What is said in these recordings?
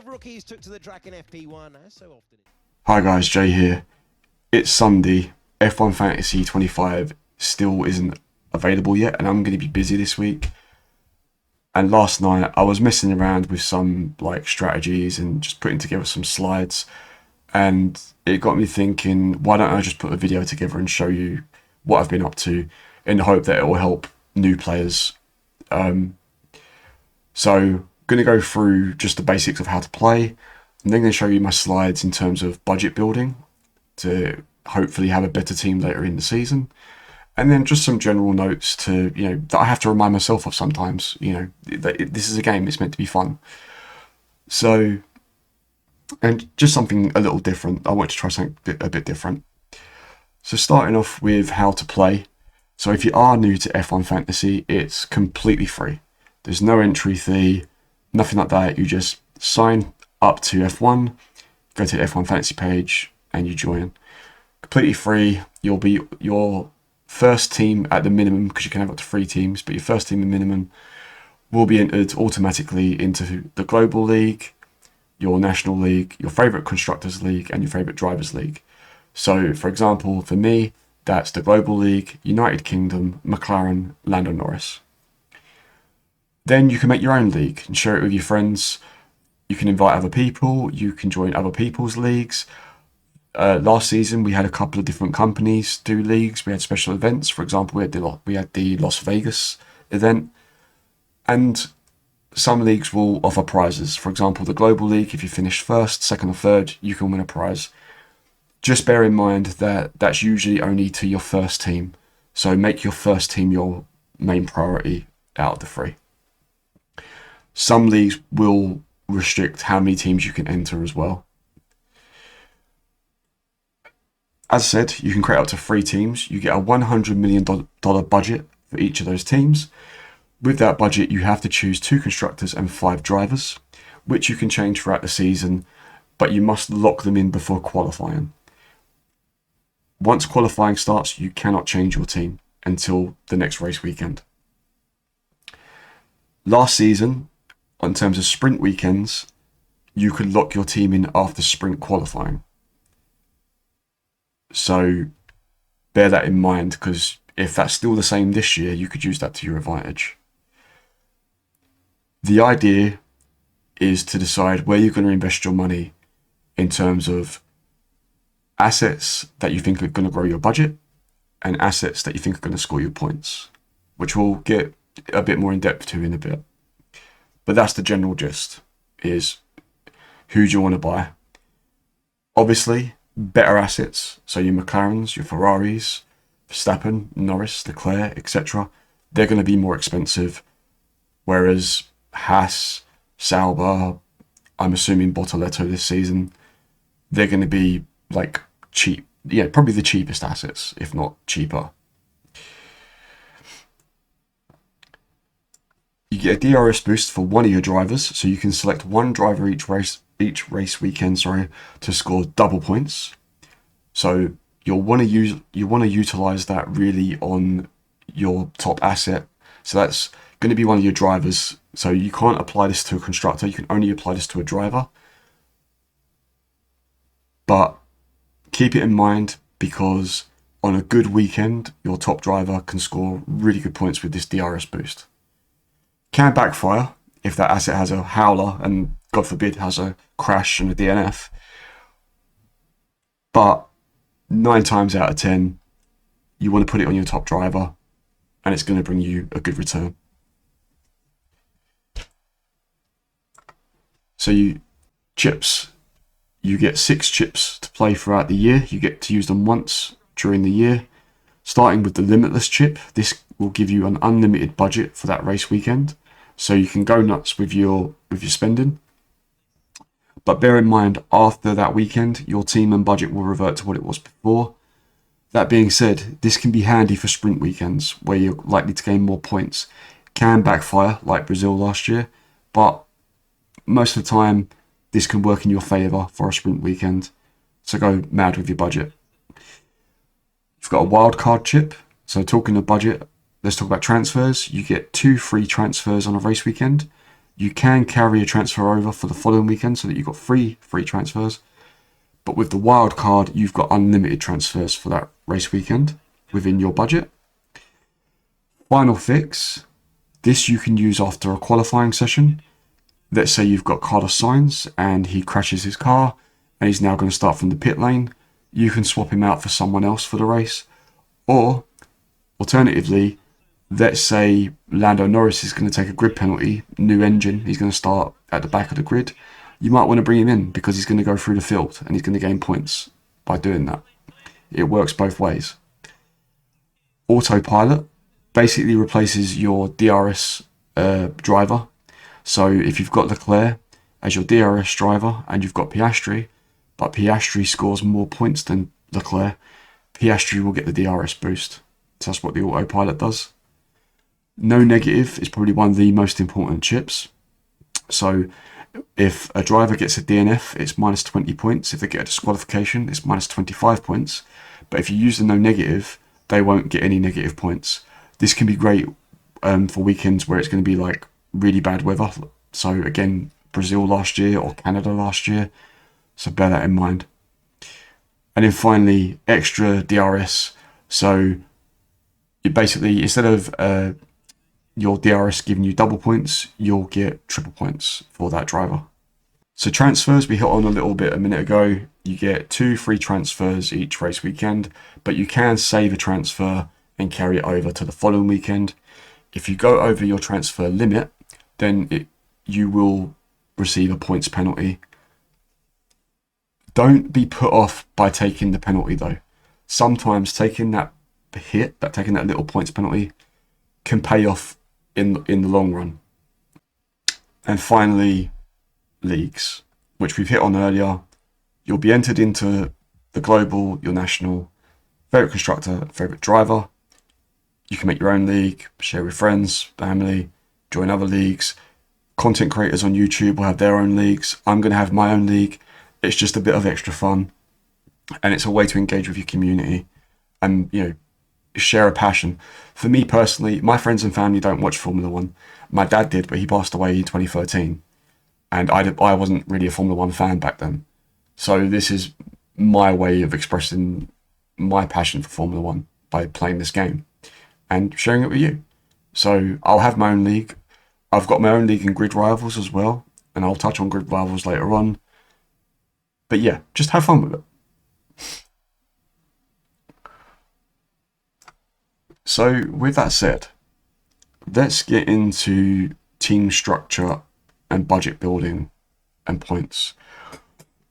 rookies took to the track in FP1, as so often. Hi guys, Jay here. It's Sunday. F1 Fantasy 25 still isn't available yet, and I'm going to be busy this week. And last night I was messing around with some strategies and just putting together some slides, and it got me thinking, why don't I just put a video together and show you what I've been up to, in the hope that it will help new players. So going to go through just the basics of how to play. I'm then going to show you my slides in terms of budget building to hopefully have a better team later in the season. And then just some general notes to, that I have to remind myself of sometimes, that this is a game, it's meant to be fun. So, and just something a little different. I want to try something a bit different. So starting off with how to play. So if you are new to F1 Fantasy, it's completely free. There's no entry fee, nothing like that. You just sign up to F1, go to the F1 Fantasy page, and you join. Completely free. You'll be your first team at the minimum, because you can have up to 3 teams, but your first team at minimum will be entered automatically into the Global League, your National League, your favourite Constructors League, and your favourite Drivers League. So, for example, for me, that's the Global League, United Kingdom, McLaren, Lando Norris. Then you can make your own league and share it with your friends. You can invite other people. You can join other people's leagues. Last season, we had a couple of different companies do leagues. We had special events. For example, we had the Las Vegas event. And some leagues will offer prizes. For example, the Global League, if you finish first, second or third, you can win a prize. Just bear in mind that that's usually only to your first team. So make your first team your main priority out of the 3. Some leagues will restrict how many teams you can enter as well. As I said, you can create up to 3 teams. You get a $100 million budget for each of those teams. With that budget, you have to choose 2 constructors and 5 drivers, which you can change throughout the season, but you must lock them in before qualifying. Once qualifying starts, you cannot change your team until the next race weekend. Last season, in terms of sprint weekends, you could lock your team in after sprint qualifying. So bear that in mind, because if that's still the same this year, you could use that to your advantage. The idea is to decide where you're going to invest your money in terms of assets that you think are going to grow your budget and assets that you think are going to score you points, which we'll get a bit more in depth to in a bit. But that's the general gist, is who do you want to buy? Obviously, better assets, so your McLarens, your Ferraris, Verstappen, Norris, Leclerc, etc., they're going to be more expensive, whereas HAAS, Sauber, I'm assuming Bortoleto this season, they're going to be cheap. Yeah, probably the cheapest assets, if not cheaper. You get a DRS boost for one of your drivers, so you can select one driver each race weekend, to score double points. So you'll want to utilize that really on your top asset. So that's going to be one of your drivers. So you can't apply this to a constructor. You can only apply this to a driver. But keep it in mind, because on a good weekend, your top driver can score really good points with this DRS boost. Can backfire if that asset has a howler and, God forbid, has a crash and a DNF. But 9 times out of 10, you want to put it on your top driver, and it's going to bring you a good return. So chips. You get 6 chips to play throughout the year. You get to use them once during the year. Starting with the Limitless chip, this will give you an unlimited budget for that race weekend, so you can go nuts with your spending. But bear in mind, after that weekend, your team and budget will revert to what it was before. That being said, this can be handy for sprint weekends where you're likely to gain more points. Can backfire, like Brazil last year, but most of the time, this can work in your favour for a sprint weekend. So go mad with your budget. You've got a wildcard chip. So talking of budget, let's talk about transfers. You get 2 free transfers on a race weekend. You can carry a transfer over for the following weekend so that you've got free transfers. But with the wild card, you've got unlimited transfers for that race weekend within your budget. Final fix. This you can use after a qualifying session. Let's say you've got Carlos Sainz and he crashes his car and he's now going to start from the pit lane. You can swap him out for someone else for the race. Or, alternatively, let's say Lando Norris is going to take a grid penalty, new engine, he's going to start at the back of the grid. You might want to bring him in because he's going to go through the field and he's going to gain points by doing that. It works both ways. Autopilot basically replaces your DRS driver. So if you've got Leclerc as your DRS driver and you've got Piastri, but Piastri scores more points than Leclerc, Piastri will get the DRS boost. So that's what the autopilot does. No negative is probably one of the most important chips. So if a driver gets a DNF, it's minus 20 points. If they get a disqualification, it's minus 25 points. But if you use the no negative, they won't get any negative points. This can be great for weekends where it's going to be like really bad weather. So again, Brazil last year or Canada last year. So bear that in mind. And then finally, extra DRS. So you basically, instead of your DRS giving you double points, you'll get triple points for that driver. So transfers, we hit on a little bit a minute ago. You get 2 free transfers each race weekend, but you can save a transfer and carry it over to the following weekend. If you go over your transfer limit, then you will receive a points penalty. Don't be put off by taking the penalty though. Sometimes taking that hit, taking that little points penalty can pay off in the long run. And finally, leagues, which we've hit on earlier. You'll be entered into the global, your national, favourite constructor, favourite driver. You can make your own league, share with friends, family, join other leagues. Content creators on YouTube will have their own leagues. I'm going to have my own league. It's just a bit of extra fun. And it's a way to engage with your community and, share a passion. For me personally, my friends and family don't watch Formula 1. My dad did, but he passed away in 2013. And I wasn't really a Formula 1 fan back then. So this is my way of expressing my passion for Formula 1 by playing this game and sharing it with you. So I'll have my own league. I've got my own league in Grid Rivals as well, and I'll touch on Grid Rivals later on. But yeah, just have fun with it. So with that said, let's get into team structure and budget building and points.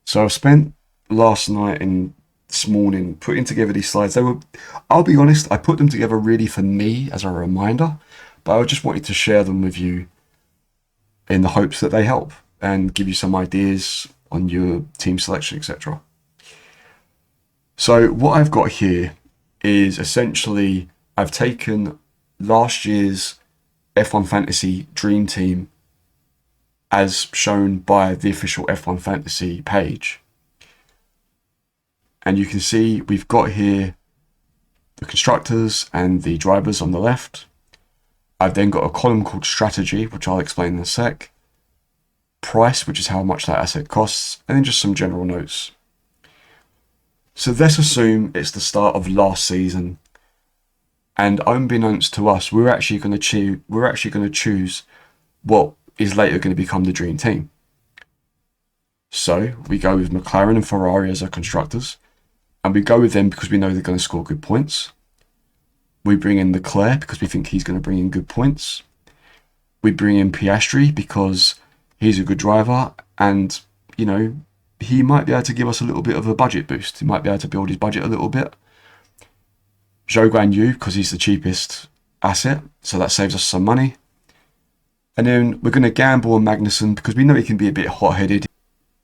So I've spent last night and this morning putting together these slides. I'll be honest, I put them together really for me as a reminder, but I just wanted to share them with you in the hopes that they help and give you some ideas on your team selection, etc. So what I've got here is essentially I've taken last year's F1 Fantasy Dream Team as shown by the official F1 Fantasy page. And you can see we've got here the constructors and the drivers on the left. I've then got a column called strategy, which I'll explain in a sec. Price, which is how much that asset costs, and then just some general notes. So let's assume it's the start of last season, and unbeknownst to us, we're actually going to choose what is later going to become the dream team. So we go with McLaren and Ferrari as our constructors, and we go with them because we know they're going to score good points. We bring in Leclerc because we think he's going to bring in good points. We bring in Piastri because he's a good driver and, he might be able to give us a little bit of a budget boost. He might be able to build his budget a little bit. Zhou Guanyu because he's the cheapest asset, so that saves us some money. And then we're going to gamble on Magnussen because we know he can be a bit hot-headed,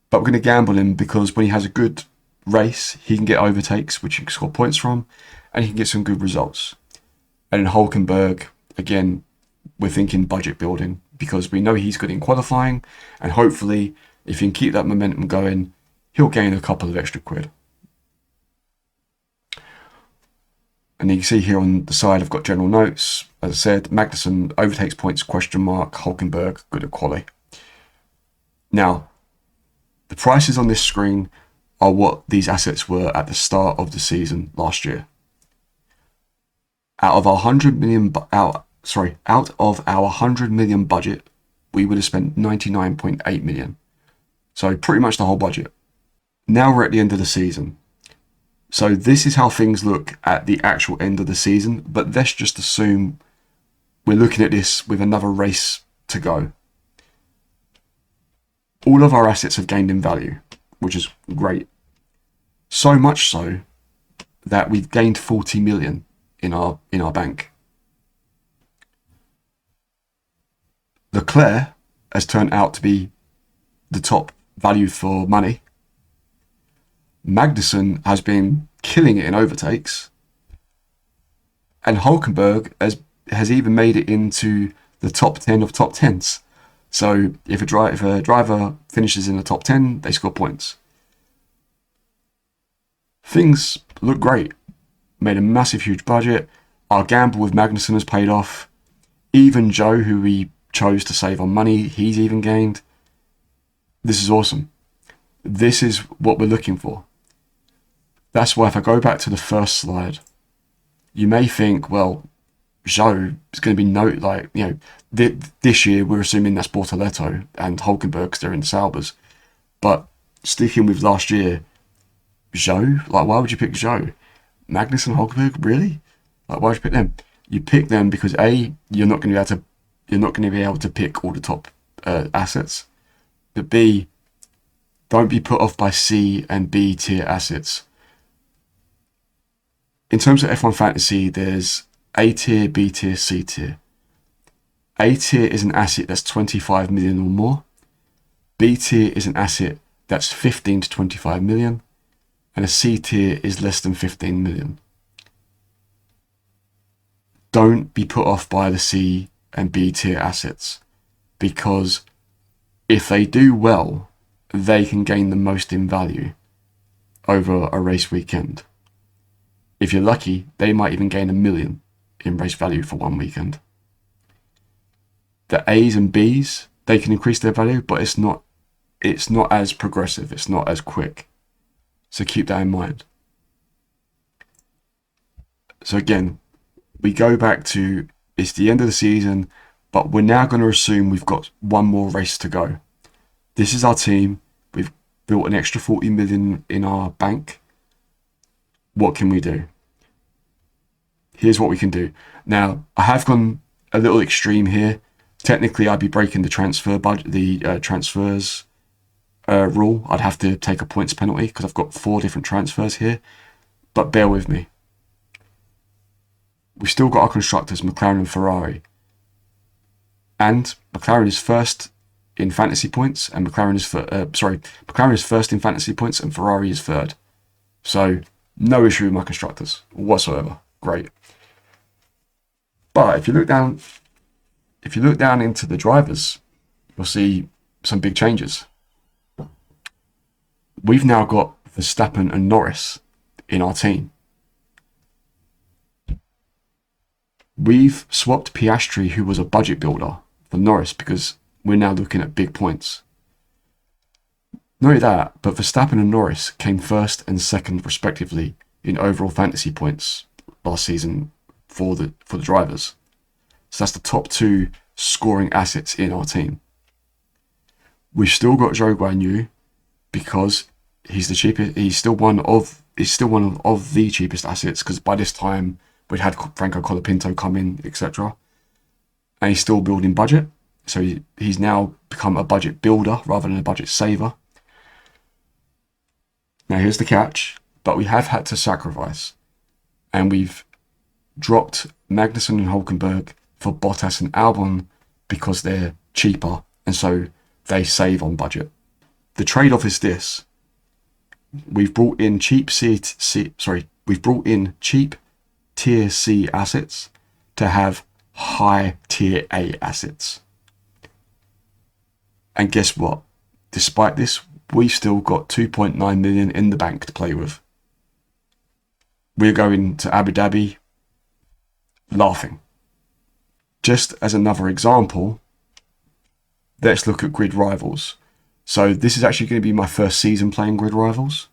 but we're going to gamble him because when he has a good race, he can get overtakes, which he can score points from, and he can get some good results. And then Hulkenberg, again, we're thinking budget building because we know he's good in qualifying, and hopefully, if he can keep that momentum going, he'll gain a couple of extra quid. And you can see here on the side, I've got general notes. As I said, Magnussen overtakes points, ? Hulkenberg, good at quali. Now, the prices on this screen are what these assets were at the start of the season last year. Out of our 100 million budget, we would have spent 99.8 million. So pretty much the whole budget. Now we're at the end of the season. So this is how things look at the actual end of the season, but let's just assume we're looking at this with another race to go. All of our assets have gained in value, which is great. So much so that we've gained 40 million in our bank. Leclerc has turned out to be the top value for money. Magnussen has been killing it in overtakes, and Hulkenberg has even made it into the top 10 of top 10s. So if a driver finishes in the top 10, they score points. Things look great. Made a massive, huge budget. Our gamble with Magnussen has paid off. Even Joe, who we chose to save on money, he's even gained. This is awesome. This is what we're looking for. That's why if I go back to the first slide, you may think, well, Joe is going to be this year we're assuming that's Bortoletto and Hulkenberg because they're in the Saubers. But sticking with last year, Joe, why would you pick Joe? Magnussen, Hulkenberg, really? Why would you pick them? You pick them because A, you're not going to be able to pick all the top assets. But B, don't be put off by C and B tier assets. In terms of F1 Fantasy, there's A tier, B tier, C tier. A tier is an asset that's 25 million or more. B tier is an asset that's 15 to 25 million. And a C tier is less than 15 million. Don't be put off by the C and B tier assets, because if they do well, they can gain the most in value over a race weekend. If you're lucky, they might even gain 1 million in race value for one weekend. The A's and B's, they can increase their value, but it's not as progressive, it's not as quick. So keep that in mind. So again, we go back to, it's the end of the season, but we're now going to assume we've got one more race to go. This is our team. We've built an extra 40 million in our bank. What can we do? Here's what we can do. Now, I have gone a little extreme here. Technically, I'd be breaking the transfer budget, the transfers rule. I'd have to take a points penalty because I've got 4 different transfers here. But bear with me. We've still got our constructors, McLaren and Ferrari. And McLaren is first in fantasy points, and McLaren is first in fantasy points, and Ferrari is third. So no issue with my constructors whatsoever. Great. But if you look down into the drivers, you'll see some big changes. We've now got Verstappen and Norris in our team. We've swapped Piastri, who was a budget builder, for Norris because we're now looking at big points. Not only that, but Verstappen and Norris came first and second respectively in overall fantasy points last season for the drivers. So that's the top 2 scoring assets in our team. We've still got Zhou Guanyu because he's the cheapest. He's still one of the cheapest assets because by this time we'd had Franco Colapinto come in, etc. And he's still building budget. So he's now become a budget builder rather than a budget saver. Now here's the catch, but we have had to sacrifice. And we've dropped Magnussen and Hulkenberg for Bottas and Albon because they're cheaper and so they save on budget. The trade-off is this. We've brought in cheap tier C assets to have high tier A assets. And guess what? Despite this, we've still got 2.9 million in the bank to play with. We're going to Abu Dhabi laughing. Just as another example, let's look at Grid Rivals. So this is actually going to be my first season playing Grid Rivals.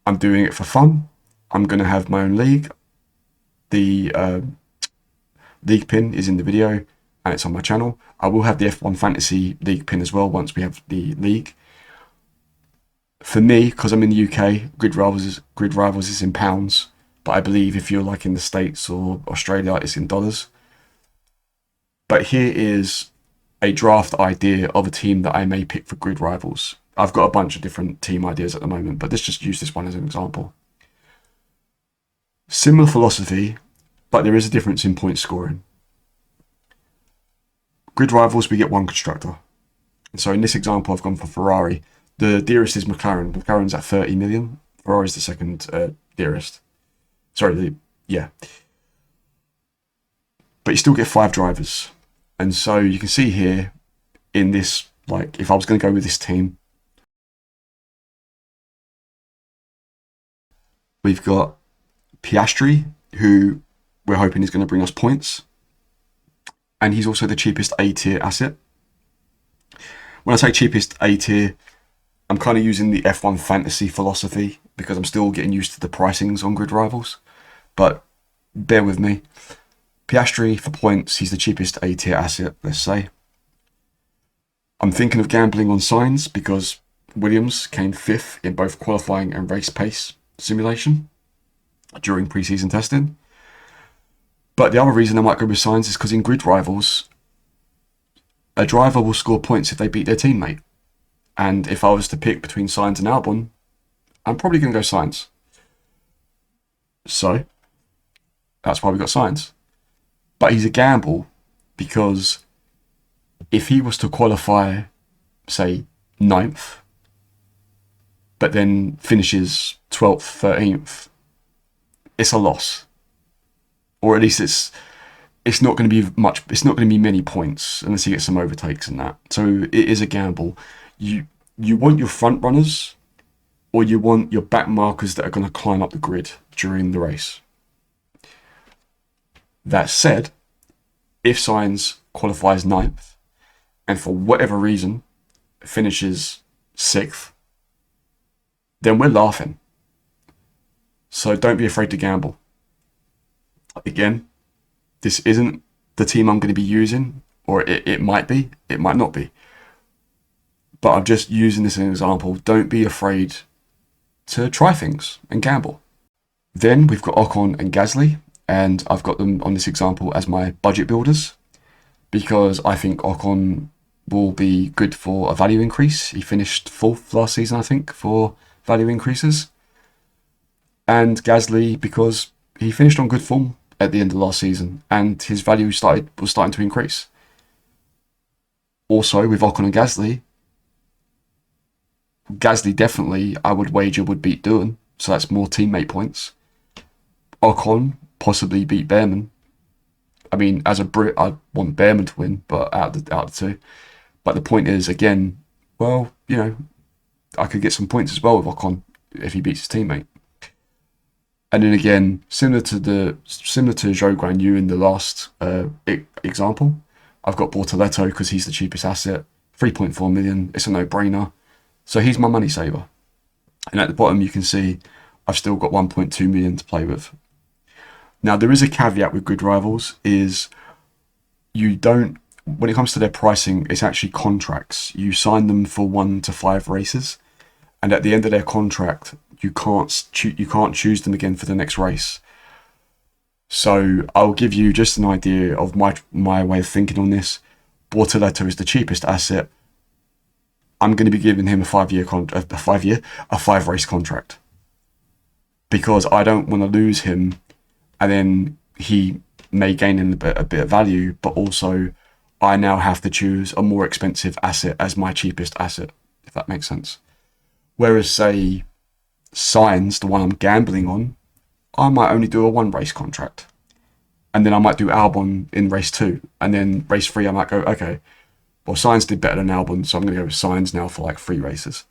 I'm doing it for fun. I'm going to have my own league. The league pin is in the video and it's on my channel. I will have the F1 Fantasy League pin as well once we have the league. For me, because I'm in the UK, Grid Rivals is in pounds, but I believe if you're like in the States or Australia, it's in dollars. But here is a draft idea of a team that I may pick for Grid Rivals. I've got a bunch of different team ideas at the moment, but let's just use this one as an example. Similar philosophy, but there is a difference in point scoring. Grid Rivals, we get one constructor. And so in this example, I've gone for Ferrari. The dearest is McLaren. McLaren's at 30 million. Ferrari's the second dearest. Sorry, yeah. But you still get 5 drivers. And so you can see here in this, like, if I was going to go with this team, we've got Piastri, who we're hoping is going to bring us points. And he's also the cheapest A-tier asset. When I say cheapest A-tier, I'm kind of using the F1 Fantasy philosophy because I'm still getting used to the pricings on Grid Rivals. But bear with me. Piastri for points, he's the cheapest A-tier asset, let's say. I'm thinking of gambling on Sainz because Williams came 5th in both qualifying and race pace simulation during pre-season testing. But the other reason I might go with Sainz is because in Grid Rivals, a driver will score points if they beat their teammate. And if I was to pick between Sainz and Albon, I'm probably going to go Sainz. So, that's why we got Sainz. But he's a gamble because if he was to qualify, say, 9th, but then finishes 12th, 13th, it's a loss. Or at least it's not going to be much. It's not going to be many points unless he gets some overtakes and that. So it is a gamble. You want your front runners, or you want your back markers that are going to climb up the grid during the race. That said, if Sainz qualifies 9th and for whatever reason finishes 6th, then we're laughing. So don't be afraid to gamble. Again, this isn't the team I'm going to be using, or it might be, it might not be. But I'm just using this as an example. Don't be afraid to try things and gamble. Then we've got Ocon and Gasly, and I've got them on this example as my budget builders because I think Ocon will be good for a value increase. He finished 4th last season, I think, for value increases. And Gasly because he finished on good form at the end of last season and his value was starting to increase. Also with Ocon and Gasly definitely I would wager would beat Doohan, so that's more teammate points. Ocon possibly beat Behrman. I mean, as a Brit, I want Behrman to win, but out of the two. But the point is, again, well, you know, I could get some points as well with Ocon if he beats his teammate. And then again, similar to Zhou Guan Yu in the last example, I've got Bortoletto because he's the cheapest asset, 3.4 million. It's a no-brainer. So he's my money saver. And at the bottom, you can see I've still got 1.2 million to play with. Now, there is a caveat with Grid Rivals is you don't, when it comes to their pricing, it's actually contracts. You sign them for 1 to 5 races. And at the end of their contract, you can't choose them again for the next race. So I'll give you just an idea of my way of thinking on this. Bortoletto is the cheapest asset. I'm going to be giving him a 5 race contract because I don't want to lose him, and then he may gain a bit of value, but also I now have to choose a more expensive asset as my cheapest asset, if that makes sense. Whereas, say, Sainz, the one I'm gambling on, I might only do a 1 race contract. And then I might do Albon in race 2. And then race 3, I might go, okay, well, Sainz did better than Albon, so I'm going to go with Sainz now for like 3 races.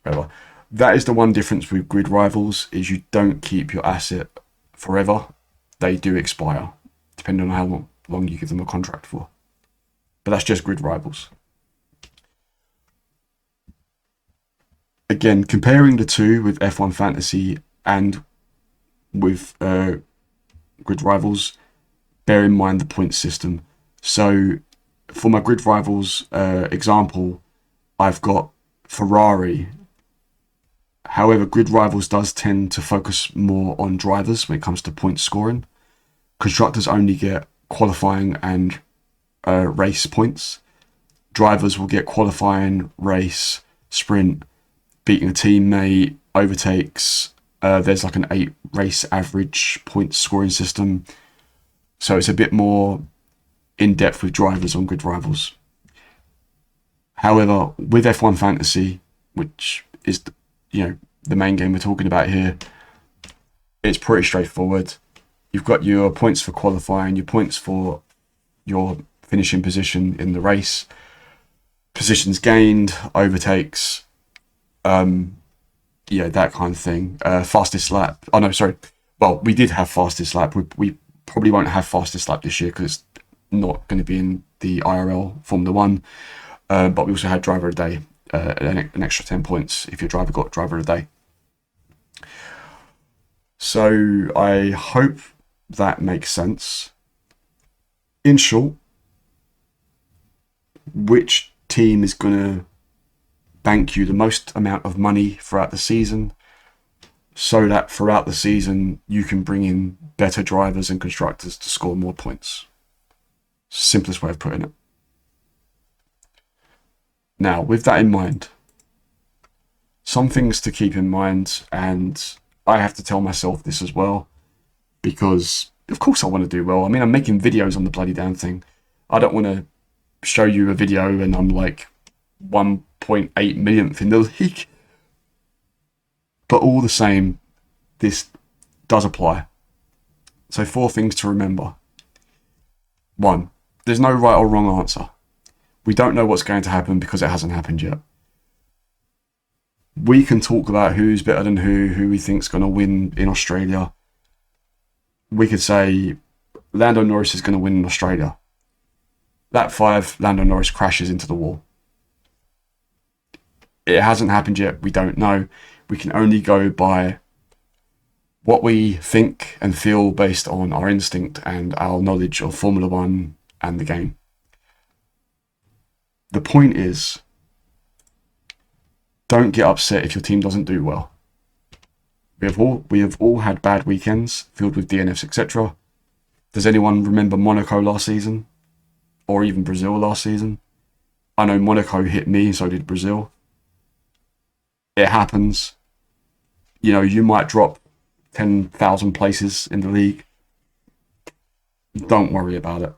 Whatever. That is the one difference with Grid Rivals, is you don't keep your asset forever. They do expire. depending on how long you give them a contract for. But that's just grid rivals. Again, comparing the two with F1 Fantasy and with grid rivals, bear in mind the point system. So for my grid rivals example, I've got Ferrari. However, grid rivals does tend to focus more on drivers when it comes to point scoring. Constructors only get qualifying and race points. Drivers will get qualifying, race, sprint, beating a teammate, overtakes. There's like an 8 race average point scoring system. So it's a bit more in depth with drivers on grid rivals. However, with F1 Fantasy, which is the main game we're talking about here, it's pretty straightforward. You've got your points for qualifying, your points for your finishing position in the race, positions gained, overtakes, that kind of thing. Fastest lap. Oh no, sorry. Well, we did have fastest lap. We probably won't have fastest lap this year because it's not going to be in the IRL Formula 1. But we also had driver of the day, an extra 10 points if your driver got driver of the day. So I hope that makes sense. In short, which team is going to bank you the most amount of money throughout the season, so that throughout the season you can bring in better drivers and constructors to score more points. Simplest way of putting it. Now, with that in mind, some things to keep in mind, and I have to tell myself this as well, because of course I want to do well. I mean, I'm making videos on the bloody damn thing. I don't want to show you a video and I'm like 1.8 millionth in the league. But all the same, this does apply. So 4 things to remember. 1, there's no right or wrong answer. We don't know what's going to happen because it hasn't happened yet. We can talk about who's better than who we think's going to win in Australia. We could say Lando Norris is going to win in Australia. Lap 5, Lando Norris crashes into the wall. It hasn't happened yet. We don't know. We can only go by what we think and feel based on our instinct and our knowledge of Formula 1 and the game. The point is, don't get upset if your team doesn't do well. We have all had bad weekends filled with DNFs, etc. Does anyone remember Monaco last season? Or even Brazil last season? I know Monaco hit me, so did Brazil. It happens. You might drop 10,000 places in the league. Don't worry about it.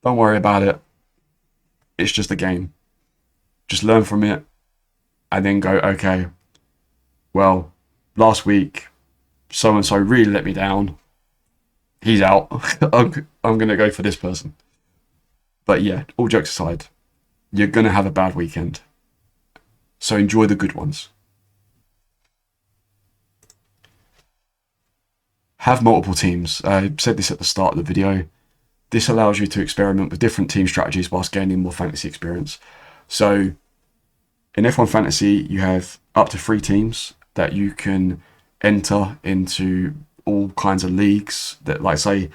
Don't worry about it. It's just a game. Just learn from it and then go, okay, well, last week, so-and-so really let me down. He's out. I'm going to go for this person. But yeah, all jokes aside, you're going to have a bad weekend. So enjoy the good ones. Have multiple teams. I said this at the start of the video. This allows you to experiment with different team strategies whilst gaining more fantasy experience. So in F1 Fantasy, you have up to 3 teams that you can enter into all kinds of leagues. That, like, say,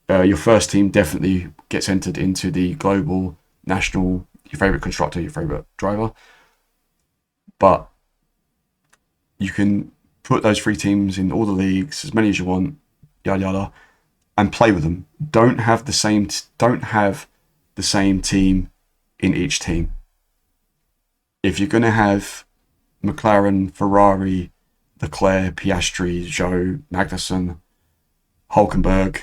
your first team definitely gets entered into the global, national, your favourite constructor, your favourite driver. But you can put those 3 teams in all the leagues, as many as you want, yada yada, and play with them. Don't have the same team in each team. If you're going to have McLaren, Ferrari, Leclerc, Piastri, Zhou, Magnussen, Hulkenberg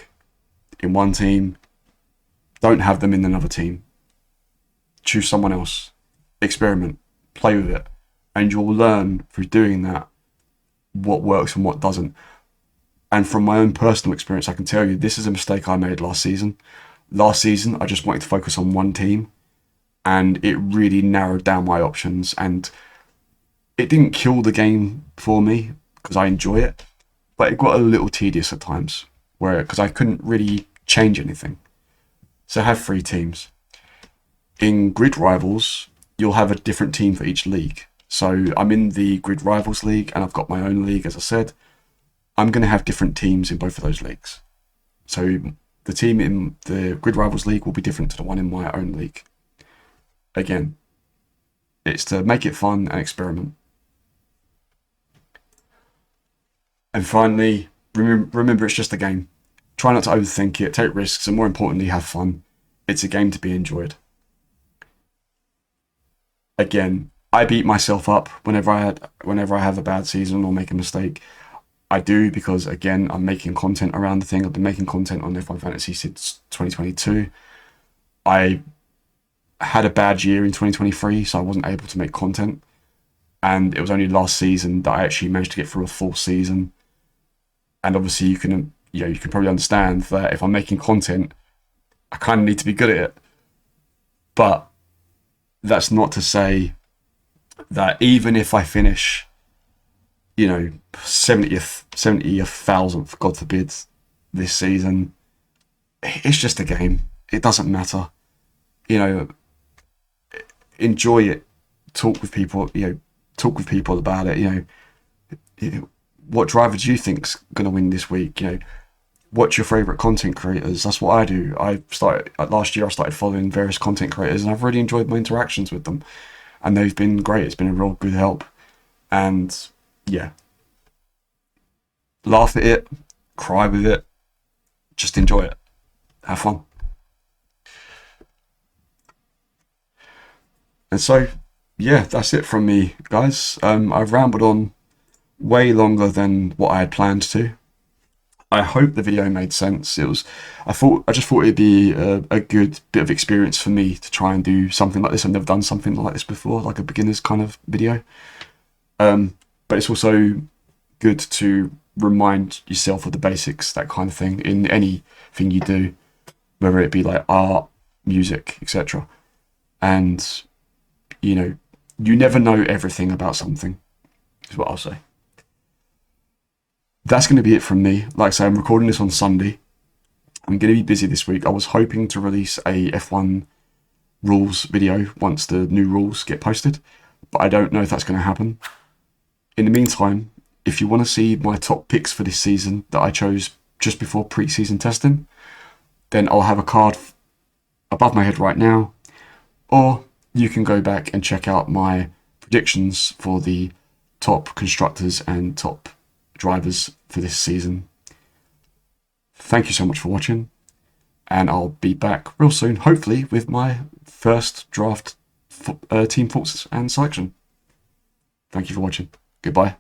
in one team, don't have them in another team. Choose someone else. Experiment. Play with it. And you'll learn through doing that what works and what doesn't. And from my own personal experience, I can tell you this is a mistake I made last season. Last season, I just wanted to focus on one team, and it really narrowed down my options. And it didn't kill the game for me because I enjoy it, but it got a little tedious at times. because I couldn't really change anything. So I have 3 teams. In Grid Rivals, you'll have a different team for each league. So I'm in the Grid Rivals League, and I've got my own league, as I said. I'm going to have different teams in both of those leagues. So the team in the Grid Rivals League will be different to the one in my own league. Again, it's to make it fun and experiment. And finally, remember it's just a game. Try not to overthink it, take risks, and more importantly, have fun. It's a game to be enjoyed. Again, I beat myself up whenever I have a bad season or make a mistake. I do, because again, I'm making content around the thing. I've been making content on F1 Fantasy since 2022. I had a bad year in 2023, so I wasn't able to make content. And it was only last season that I actually managed to get through a full season. And obviously you can probably understand that if I'm making content, I kind of need to be good at it. But that's not to say that even if I finish, 70,000th, God forbid, this season, it's just a game. It doesn't matter. Enjoy it. Talk with people. Talk with people about it. What driver do you think's going to win this week? What's your favourite content creators? That's what I do. Last year I started following various content creators, and I've really enjoyed my interactions with them, and they've been great. It's been a real good help. And yeah, laugh at it, cry with it, just enjoy it, have fun. And so, yeah, that's it from me, guys. I've rambled on way longer than what I had planned to. I hope the video made sense. I just thought it'd be a good bit of experience for me to try and do something like this. I've never done something like this before, like a beginner's kind of video. But it's also good to remind yourself of the basics, that kind of thing, in anything you do, whether it be like art, music, etc. And, you never know everything about something, is what I'll say. That's going to be it from me. Like I say, I'm recording this on Sunday. I'm going to be busy this week. I was hoping to release a F1 rules video once the new rules get posted, but I don't know if that's going to happen. In the meantime, if you want to see my top picks for this season that I chose just before pre-season testing, then I'll have a card above my head right now, or you can go back and check out my predictions for the top constructors and top drivers for this season. Thank you so much for watching, and I'll be back real soon, hopefully with my first draft team thoughts and selection. Thank you for watching. Goodbye.